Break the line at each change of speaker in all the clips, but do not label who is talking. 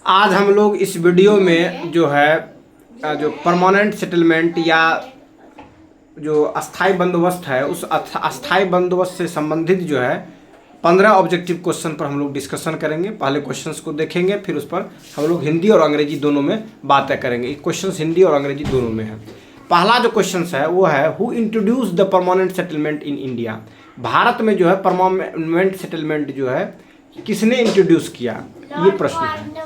आज हम लोग इस वीडियो में जो है जो परमानेंट सेटलमेंट या जो अस्थाई बंदोबस्त है उस अस्थाई बंदोबस्त से संबंधित जो है 15 ऑब्जेक्टिव क्वेश्चन पर हम लोग डिस्कशन करेंगे। पहले क्वेश्चंस को देखेंगे, फिर उस पर हम लोग हिंदी और अंग्रेजी दोनों में बातें करेंगे। ये क्वेश्चंस हिंदी और अंग्रेजी दोनों में है। पहला जो क्वेश्चन है वो है who introduce the permanent settlement in India. Bharat में जो है परमानेंट सेटलमेंट जो है किसने इंट्रोड्यूस किया, ये प्रश्न है।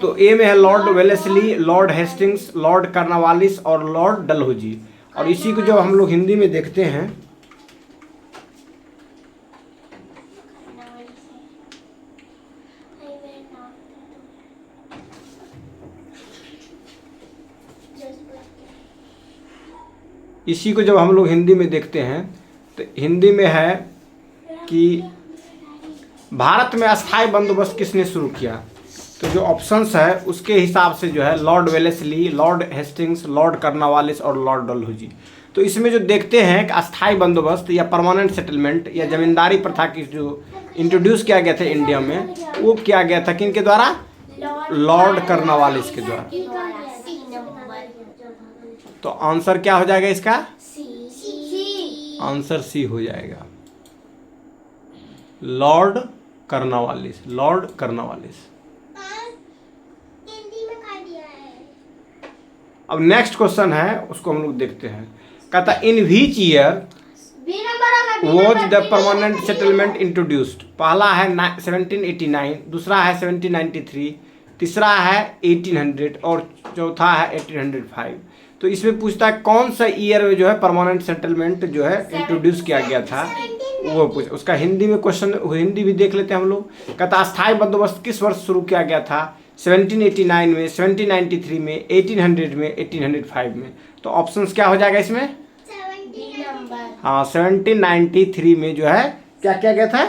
तो ए में है Lord Wellesley, Lord Hastings, Lord Cornwallis और लॉर्ड डलहौजी। और इसी को जब हम लोग हिंदी में देखते हैं तो हिंदी में है कि भारत में अस्थाई बंदोबस्त किसने शुरू किया। तो जो ऑप्शंस है उसके हिसाब से जो है Lord Wellesley, Lord Hastings, Lord Cornwallis और लॉर्ड डलहौजी। तो इसमें जो देखते हैं कि अस्थाई बंदोबस्त या परमानेंट सेटलमेंट या जमींदारी प्रथा की जो इंट्रोड्यूस किया गया था इंडिया में, वो किया गया था किनके द्वारा? लॉर्ड कार्नवालिस के द्वारा। तो आंसर क्या हो जाएगा इसका? आंसर सी हो जाएगा, लॉर्ड कार्नवालिस। Lord Cornwallis. अब नेक्स्ट क्वेश्चन है, उसको हम लोग देखते हैं। कहता in which year was the permanent settlement introduced. पहला है 1789, दूसरा है 1793, तीसरा है 1800 और चौथा है 1805। तो इसमें पूछता है कौन सा ईयर में जो है परमानेंट सेटलमेंट जो है इंट्रोड्यूस किया गया था, वो पूछ। उसका हिंदी में क्वेश्चन, हिंदी भी देख लेते हैं हम लोग। कहता अस्थाई बंदोबस्त किस वर्ष शुरू किया गया था? 1789 में, 1793 में, 1800 में, 1805 में। तो ऑप्शंस क्या हो जाएगा इसमें? हाँ, 1793 में जो है क्या किया गया था?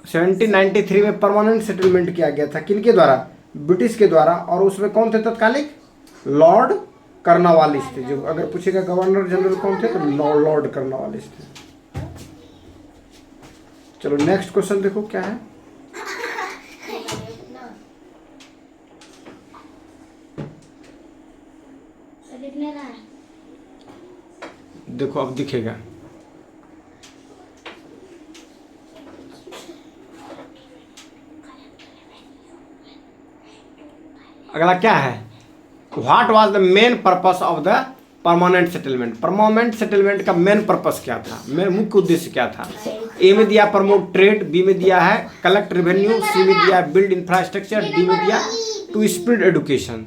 1793 में परमानेंट सेटलमेंट किया गया था किनके द्वारा? ब्रिटिश के द्वारा। और उसमें कौन थे तत्कालिक? लॉर्ड कार्नवालिस थे। जो अगर पूछेगा गवर्नर जनरल कौन थे तो लॉर्ड कार्नवालिस थे। चलो नेक्स्ट क्वेश्चन देखो क्या है। देखो अब दिखेगा। अगला क्या है? What was the main purpose of the permanent settlement. Permanent settlement का मेन पर्पस क्या था, मेन मुख्य उद्देश्य क्या था? ए में दिया प्रमोट ट्रेड, बी में दिया है कलेक्ट रेवेन्यू, सी में दिया बिल्ड इंफ्रास्ट्रक्चर, डी में दिया टू स्प्रेड एजुकेशन।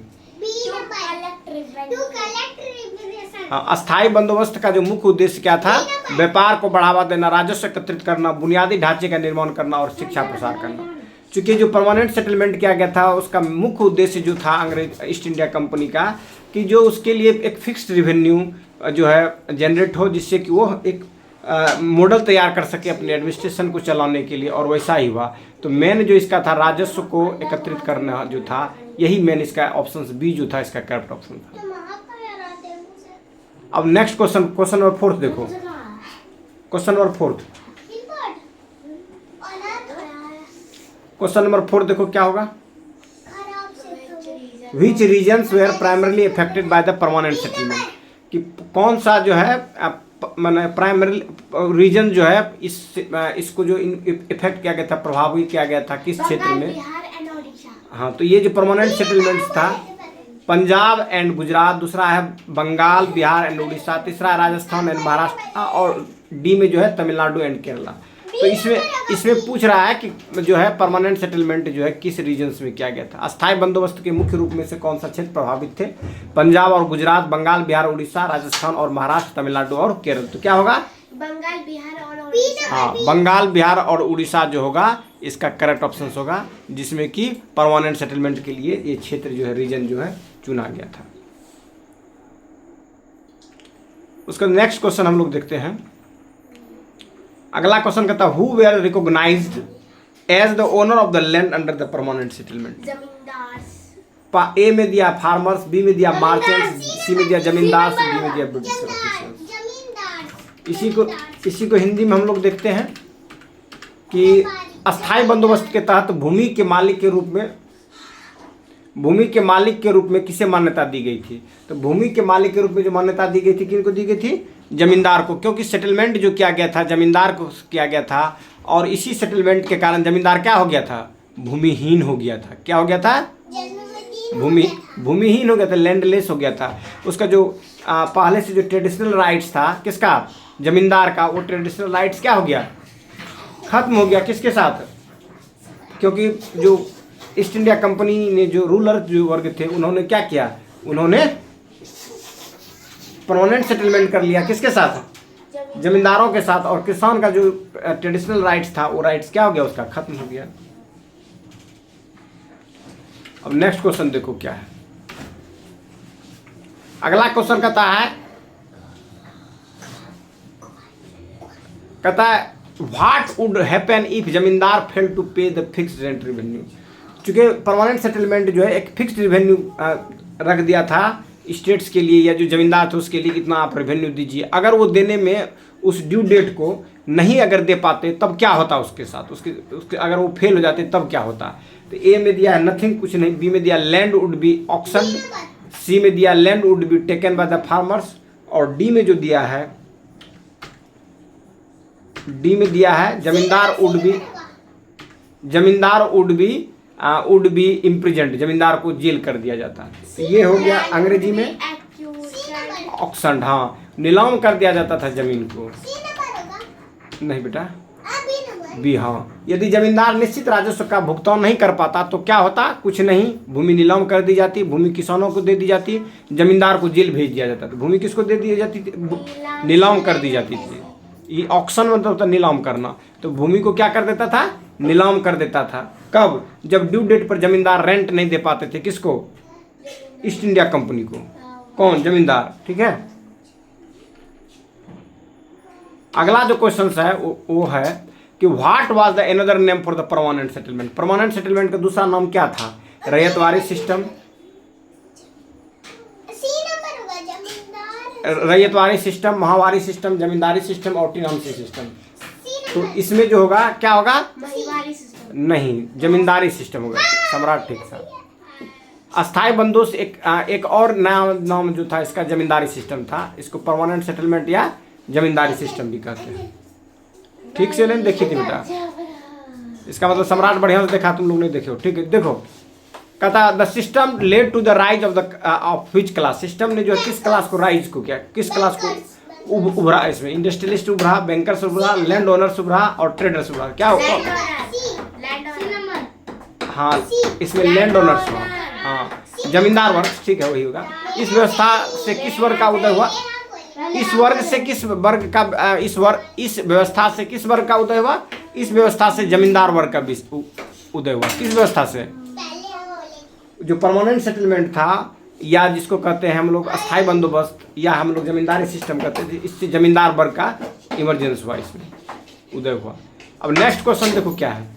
अस्थाई बंदोबस्त का जो मुख्य उद्देश्य क्या था? व्यापार को बढ़ावा देना, राजस्व एकत्रित करना, बुनियादी ढांचे का निर्माण करना और शिक्षा प्रसार करना। चूंकि जो परमानेंट सेटलमेंट किया गया था उसका मुख्य उद्देश्य जो था अंग्रेज ईस्ट इंडिया कंपनी का, कि जो उसके लिए एक फिक्स्ड रेवेन्यू जो है जनरेट हो, जिससे कि वो एक मॉडल तैयार कर सके अपने एडमिनिस्ट्रेशन को चलाने के लिए। और वैसा ही हुआ। तो मेन जो इसका था राजस्व को एकत्रित करना जो था, यही मेन इसका ऑप्शन बी जो था इसका करेक्ट ऑप्शन था। अब नेक्स्ट क्वेश्चन, क्वेश्चन नंबर 4 देखो। क्वेश्चन नंबर 4, क्वेश्चन नंबर 4 देखो क्या होगा। Which regions were primarily affected by the permanent settlement। कि कौन सा जो है मैंने प्राइमरी रीजन जो है इसको जो इफेक्ट किया गया था, प्रभावित किया गया था किस क्षेत्र में? हाँ, तो ये जो परमानेंट सेटलमेंट था पंजाब एंड गुजरात, दूसरा है बंगाल, बिहार एंड उड़ीसा, तीसरा है राजस्थान एंड महाराष्ट्र और डी में जो है तमिलनाडु एंड केरला। तो इसमें पूछ रहा है कि जो है परमानेंट सेटलमेंट जो है किस रीजन्स में किया गया था। अस्थाई बंदोबस्त के मुख्य रूप में से कौन सा क्षेत्र प्रभावित थे? पंजाब और गुजरात, बंगाल, बिहार, उड़ीसा, राजस्थान और महाराष्ट्र, तमिलनाडु और केरल। तो क्या होगा?
बंगाल, बिहार और उड़ीसा।
हाँ, बंगाल, बिहार और उड़ीसा जो होगा इसका करेक्ट ऑप्शन होगा, जिसमें कि परमानेंट सेटलमेंट के लिए ये क्षेत्र जो है रीजन जो है चुना गया था। उसका नेक्स्ट क्वेश्चन हम लोग देखते हैं। अगला क्वेश्चन कहता है who were recognised as the owner of the land under the permanent settlement.
Zamindar.
A में दिया फार्मर्स, बी में दिया मार्चेंट्स, सी में दिया जमींदार, डी में दिया ब्रिटिश ऑफिसर्स। इसी को हिंदी में हम लोग देखते हैं कि अस्थाई बंदोबस्त के तहत भूमि के मालिक के रूप में भूमि के मालिक के रूप में किसे मान्यता दी गई थी? तो भूमि के मालिक के रूप में जो मान्यता दी गई थी, किनको दी गई थी? जमींदार को, क्योंकि सेटलमेंट जो किया गया था जमींदार को किया गया था, और इसी सेटलमेंट के कारण जमींदार क्या हो गया था? भूमिहीन हो गया था। क्या हो गया था? भूमिहीन हो गया था, लैंडलेस हो गया था। उसका जो पहले से जो ट्रेडिशनल राइट्स था किसका? जमींदार का, वो ट्रेडिशनल राइट्स क्या हो गया? खत्म हो गया। किसके साथ? क्योंकि जो ईस्ट इंडिया कंपनी ने जो रूलर जो वर्ग थे उन्होंने क्या किया? उन्होंने परमानेंट सेटलमेंट कर लिया। किसके साथ? जमींदारों के साथ। और किसान का जो ट्रेडिशनल राइट्स था वो राइट्स क्या हो गया? उसका खत्म हो गया। अब नेक्स्ट क्वेश्चन देखो क्या है। अगला क्वेश्चन कहता है व्हाट वुड हैपन इफ जमींदार फेल टू पे द फिक्स्ड रेंट रेवेन्यू। चूंकि परमानेंट सेटलमेंट जो है एक फिक्स्ड रेवेन्यू रख दिया था स्टेट्स के लिए, या जो जमींदार थे उसके लिए इतना आप रेवेन्यू दीजिए। अगर वो देने में उस ड्यू डेट को नहीं अगर दे पाते तब क्या होता उसके साथ? उसके अगर वो फेल हो जाते तब क्या होता? तो ए में दिया है नथिंग, कुछ नहीं। बी में दिया लैंड वुड बी ऑक्शन। सी में दिया land would be taken by the farmers. और डी में जो दिया है, डी में दिया है जमींदार वुड बी इम्प्रिजेंट, जमींदार को जेल कर दिया जाता। तो ये हो गया अंग्रेजी में ऑक्शन। हाँ, नीलाम कर दिया जाता था जमीन को। नहीं बेटा, बी। हाँ, यदि जमींदार निश्चित राजस्व का भुगतान नहीं कर पाता तो क्या होता? कुछ नहीं, भूमि नीलाम कर दी जाती, भूमि किसानों को दे दी जाती, जमींदार को जेल भेज दिया जाता था। भूमि किसको दे दी जाती थी? नीलाम कर दी जाती थी। ये ऑक्शन मतलब होता नीलाम करना। तो भूमि को क्या कर देता था? नीलाम कर देता था। कब? जब ड्यू डेट पर जमींदार रेंट नहीं दे पाते थे। किसको? ईस्ट इंडिया कंपनी को। कौन? जमींदार। ठीक है। अगला जो क्वेश्चन है वो है कि what was the another name for the permanent settlement. Permanent settlement का दूसरा नाम क्या था? Ryotwari system, ryotwari system, महावारी system, जमींदारी सिस्टम और टीनामसी सिस्टम। तो इसमें जो होगा क्या होगा? नहीं, जमींदारी सिस्टम होगा। सम्राट ठीक था। अस्थायी बंदोबस्त एक और नया नाम जो था इसका जमींदारी सिस्टम था। इसको परमानेंट सेटलमेंट या जमींदारी सिस्टम भी कहते हैं। ठीक से नहीं देखी थी बेटा? इसका मतलब सम्राट बढ़िया से देखा, तुम लोग नहीं देखे हो। ठीक है, देखो कहता the system led to the rise of which class. System ने जो है किस क्लास को राइज को किया? किस क्लास को उभरा? इसमें इंडस्ट्रियलिस्ट उभरा, बैंकर्स उभरा, लैंड ओनर्स उभरा और ट्रेडर्स उभरा। क्या होगा? हाँ, इसमें लैंड ओनर्स हुआ। हाँ, जमींदार वर्ग। ठीक है, वही होगा। इस व्यवस्था से किस वर्ग का उदय हुआ? इस व्यवस्था से किस वर्ग का उदय हुआ? इस व्यवस्था से जमींदार वर्ग का उदय हुआ। किस व्यवस्था से? जो परमानेंट सेटलमेंट था, या जिसको कहते हैं हम लोग अस्थायी बंदोबस्त, या हम लोग जमींदारी सिस्टम कहते थे, इससे जमींदार वर्ग का इमरजेंस हुआ, इसमें उदय हुआ। अब नेक्स्ट क्वेश्चन देखो क्या है।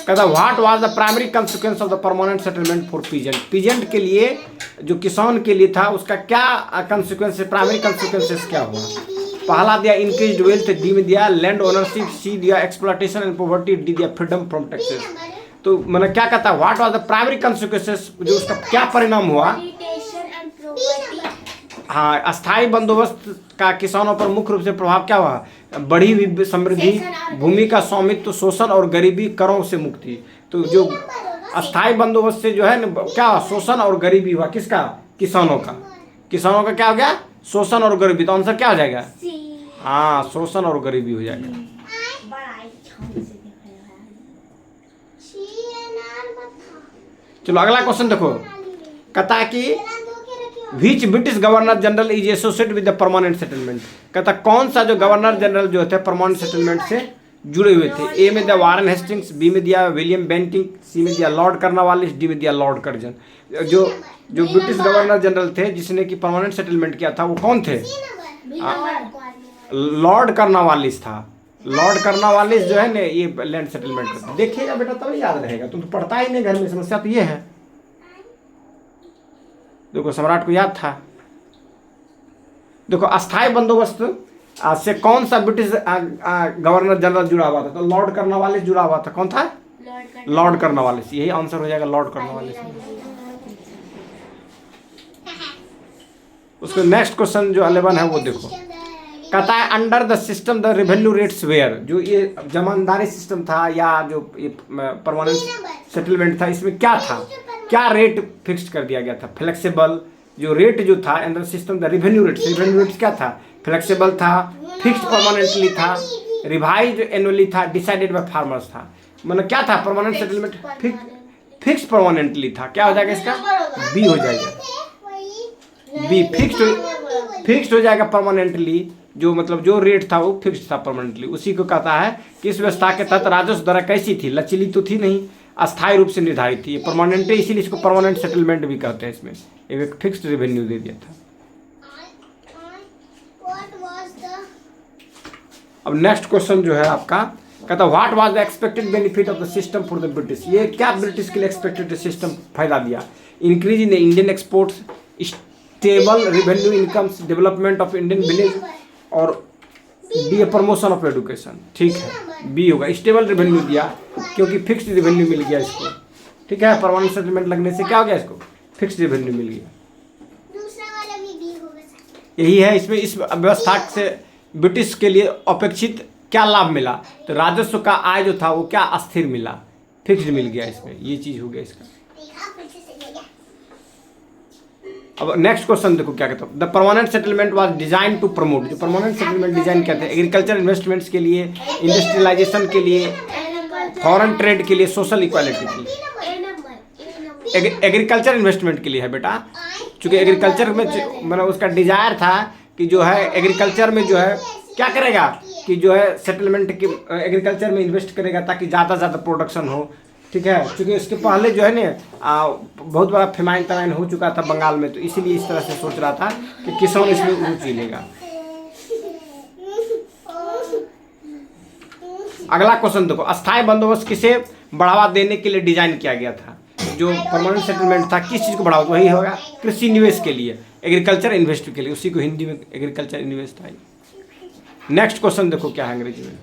कहता what was the primary consequence of the permanent settlement for peasant. Peasant के लिए, जो किसान के लिए था, उसका क्या कंसिक्वेंस है? प्राइमरी कंसिक्वेंसेस क्या हुआ? पहला दिया इंक्रीज्ड वेल्थ, डी में दिया लैंड ओनरशिप, सी दिया एक्सप्लॉयटेशन एंड पॉवर्टी, डी दिया फ्रीडम फ्रॉम टैक्सेस। तो मैंने क्या कहता है? What was the primary consequences, जो उसका क्या परिणाम हुआ? हाँ, अस्थायी बंदोबस्त का किसानों पर मुख्य रूप से प्रभाव क्या हुआ? बढ़ी हुई समृद्धि, भूमि का स्वामित्व, शोषण और गरीबी, करों से मुक्ति। तो जो अस्थायी बंदोबस्त से जो है न क्या शोषण और गरीबी हुआ? किसका? किसानों का। किसानों का क्या हो गया? शोषण और गरीबी। तो आंसर क्या हो जाएगा? हाँ, शोषण और गरीबी हो जाएगा। चलो अगला क्वेश्चन देखो। कहता है कि विच British governor general is associated with the permanent settlement. कहता कौन सा जो गवर्नर जनरल जो थे परमानेंट सेटलमेंट से जुड़े हुए थे? ए में दिया वारन हेस्टिंग्स, बी में दिया विलियम बेंटिंग, सी में दिया लॉर्ड कर्नवालिस, डी में दिया लॉर्ड कर्जन। जो ब्रिटिश गवर्नर जनरल थे जिसने कि परमानेंट सेटलमेंट किया था वो कौन थे? लॉर्ड कर्नवालिस था। लॉर्ड कर्नवालिस जो है ना ये लैंड सेटलमेंट देखिएगा बेटा तभी याद रहेगा। तुम तो पढ़ता ही नहीं घर में। समस्या तो ये है। देखो सम्राट को याद था। देखो अस्थायी बंदोबस्त से कौन सा ब्रिटिश गवर्नर जनरल जुड़ा हुआ था? तो लॉर्ड कर्नवालिस जुड़ा हुआ था। कौन था? लॉर्ड करने वाले से, यही आंसर हो जाएगा लॉर्ड करने वाले से। उसको नेक्स्ट क्वेश्चन जो 11 है वो देखो, कहता है under the system the revenue rates were, जो ये जमानदारी सिस्टम था या जो परमानेंट सेटलमेंट था, इसमें क्या था, क्या रेट फिक्स कर दिया गया था? फ्लेक्सिबल जो रेट जो था under system the revenue rates क्या था? फ्लेक्सिबल था, फिक्स्ड परमानेंटली था, रिवाइज एनुअली था, डिसाइडेड बाय फार्मर्स था। मतलब क्या था? परमानेंट सेटलमेंट फिक्स्ड परमानेंटली था। क्या हो जाएगा इसका? बी हो जाएगा, बी फिक्स्ड हो जाएगा परमानेंटली, जो मतलब जो रेट था वो फिक्स्ड था परमानेंटली। उसी को कहता है कि इस व्यवस्था के तहत राजस्व दर कैसी थी? लचीली तो थी नहीं, अस्थायी रूप से निर्धारित थी, परमानेंट है, इसीलिए इसको परमानेंट सेटलमेंट भी कहते हैं। इसमें एक फिक्स्ड रेवेन्यू दे दिया था। अब नेक्स्ट क्वेश्चन जो है आपका, कहता what was the expected benefit of the system for the British. ये क्या ब्रिटिश के लिए एक्सपेक्टेड सिस्टम फायदा दिया? Increase in Indian exports, stable revenue incomes, development of Indian village, और बी प्रमोशन ऑफ एजुकेशन। ठीक है, बी होगा, स्टेबल रेवेन्यू दिया क्योंकि फिक्स्ड रेवेन्यू मिल गया इसको। ठीक है, परमानेंट सेटलमेंट लगने से क्या हो गया इसको? फिक्स्ड रेवेन्यू मिल गया।
दूसरा वाला भी बी होगा।
यही है इसमें, इस व्यवस्था से ब्रिटिश के लिए अपेक्षित क्या लाभ मिला? तो राजस्व का आय जो था वो क्या अस्थिर मिला, फिक्स्ड मिल गया इसमें, ये चीज हो गया इसका। अब नेक्स्ट क्वेश्चन देखो क्या कहता है, the permanent settlement was designed to promote. जो परमानेंट सेटलमेंट डिजाइन कहते हैं एग्रीकल्चर इन्वेस्टमेंट्स के लिए, इंडस्ट्रियलाइजेशन के लिए, फॉरेन ट्रेड के लिए, सोशल इक्वालिटी के लिए। एग्रीकल्चर इन्वेस्टमेंट के लिए है बेटा, चूंकि एग्रीकल्चर में मतलब उसका डिजायर था कि जो है एग्रीकल्चर में जो है क्या करेगा कि जो है सेटलमेंट की एग्रीकल्चर में इन्वेस्ट करेगा ताकि ज़्यादा से ज़्यादा प्रोडक्शन हो। ठीक है, क्योंकि इसके पहले जो है ना बहुत बड़ा फेमाइन तमाइन हो चुका था बंगाल में, तो इसीलिए इस तरह से सोच रहा था कि किसान इसमें रुचि लेगा। अगला क्वेश्चन देखो, अस्थायी बंदोबस्त किसे बढ़ावा देने के लिए डिजाइन किया गया था? जो परमानेंट सेटलमेंट था किस चीज़ को बढ़ावा? वही होगा कृषि निवेश के लिए, एग्रीकल्चर इन्वेस्ट के लिए, उसी को हिंदी में एग्रीकल्चर इन्वेस्ट था। नेक्स्ट क्वेश्चन देखो क्या है अंग्रेजी में,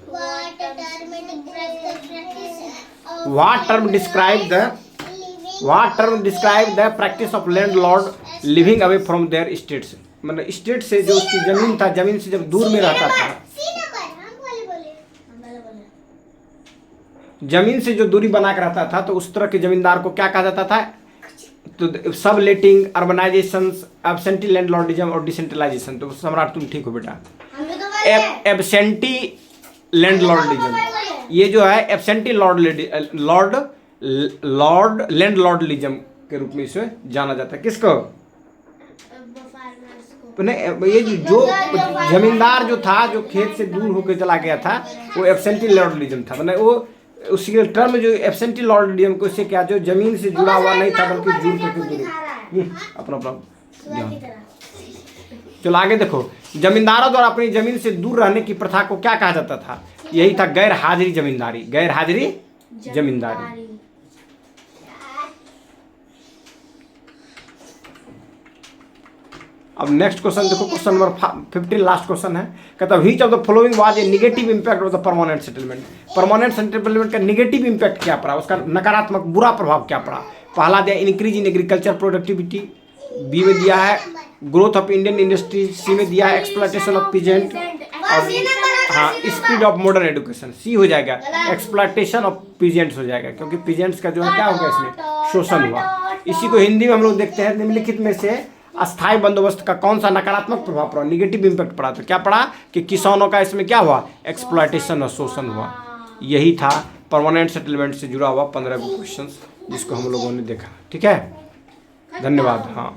What term describe the practice of landlord living away from their estates? मतलब स्टेट से जो उसकी जमीन था, जमीन से जब दूर में रहता था, जमीन से जो दूरी बना कर रहता था, तो उस तरह के जमींदार को क्या कहा जाता था? तो सब लेटिंग, अर्बनाइजेशन, एब्सेंटी लैंडलॉर्डिज्म और डिसेंट्रलाइजेशन। तो सम्राट तुम ठीक हो बेटा, एब्सेंटी लैंडलॉर्डिज्म, ये जो है एब्सेंटी लैंडलॉर्डिज्म के रूप में इसे जाना जाता है। किसको? ये जो जमींदार जो था, जो खेत से दूर होकर चला गया था, वो एब्सेंटी लॉर्डिज्म था। मतलब वो उसके टर्म जो एब्सेंटी लॉर्डिज्म को इससे क्या, जो जमीन से जुड़ा हुआ नहीं था बल्कि जुड़ करके जुड़े अपना ध्यान। चलो आगे देखो, जमींदारों द्वारा अपनी जमीन से दूर रहने की प्रथा को क्या कहा जाता था? यही था गैर हाजिरी जमींदारी, गैर हाजिरी जमींदारी। अब नेक्स्ट क्वेश्चन देखो, क्वेश्चन नंबर 15 लास्ट क्वेश्चन है। कहता है which of the following was a negative impact of the permanent settlement. Permanent settlement का नेगेटिव इंपैक्ट क्या पड़ा, उसका नकारात्मक बुरा प्रभाव क्या पड़ा? पहला दिया increase in agriculture productivity, B में दिया है growth of Indian industry, C में दिया है एक्सप्लॉयटेशन ऑफ पीजेंट, और हाँ speed of modern education. C हो जाएगा एक्सप्लॉयटेशन ऑफ पीजेंट्स हो जाएगा, क्योंकि पीजेंट्स का जो है क्या होगा इसमें शोषण हुआ। इसी को हिंदी में हम लोग देखते हैं, निम्नलिखित में से अस्थायी बंदोबस्त का कौन सा नकारात्मक प्रभाव पड़ा, निगेटिव इंपैक्ट पड़ा? तो क्या पड़ा कि किसानों का इसमें क्या हुआ, एक्सप्लॉयटेशन और शोषण हुआ। यही था परमानेंट सेटलमेंट से जुड़ा हुआ 15 क्वेश्चन जिसको हम लोगों ने देखा। ठीक है, धन्यवाद। हाँ।